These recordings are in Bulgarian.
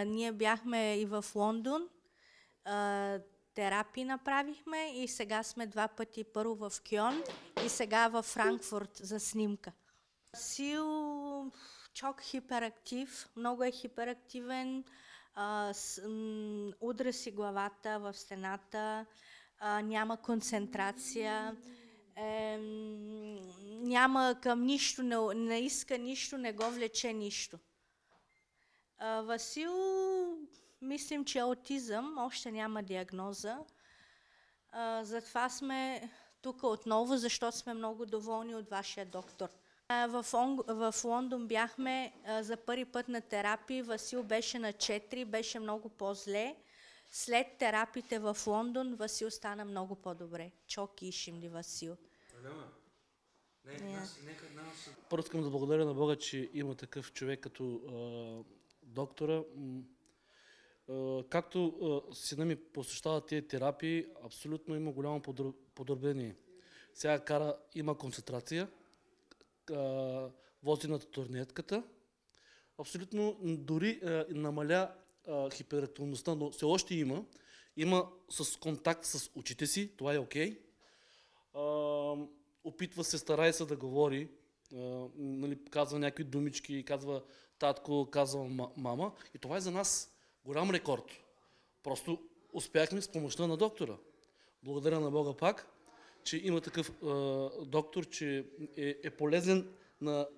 ние бяхме и в Лондон, терапии направихме и сега сме 2 пъти, първо в Кьон и сега в Франкфурт за снимка. Васил чок хиперактив, много е хиперактивен, удря си главата в стената, няма концентрация, няма към нищо, не иска нищо, не го влече нищо. Васил, мислим, че е аутизъм, още няма диагноза. Затова сме тук отново, защото сме много доволни от вашия доктор. В Лондон бяхме за първи път на терапии, Васил беше на 4, беше много по-зле. След терапиите в Лондон Васил стана много по-добре. Чок ишим ли Васил? Първо искам да благодаря на Бога, че има такъв човек като доктора. Както сина ми посещава тези терапии, абсолютно има голямо подобрение. Сега има концентрация, вози на турнетката, абсолютно дори намаля хиперактивността, но все още има с контакт с очите си, това е окей. Опитва се, старае се да говори, нали, казва някакви думички, казва татко, казва мама и това е за нас голям рекорд. Просто успяхме с помощта на доктора. Благодаря на Бога пак, че има такъв доктор, че е полезен на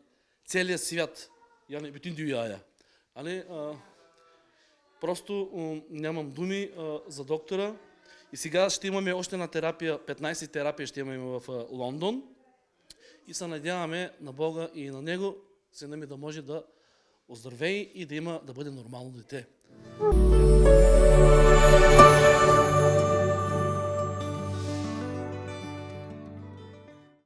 целия свят. Yani bütün dünyaya. Просто нямам думи за доктора. И сега ще имаме още една терапия, 15 терапии ще имаме в Лондон. И се надяваме на Бога и на него, сина ми да може да оздравее и да бъде нормално дете.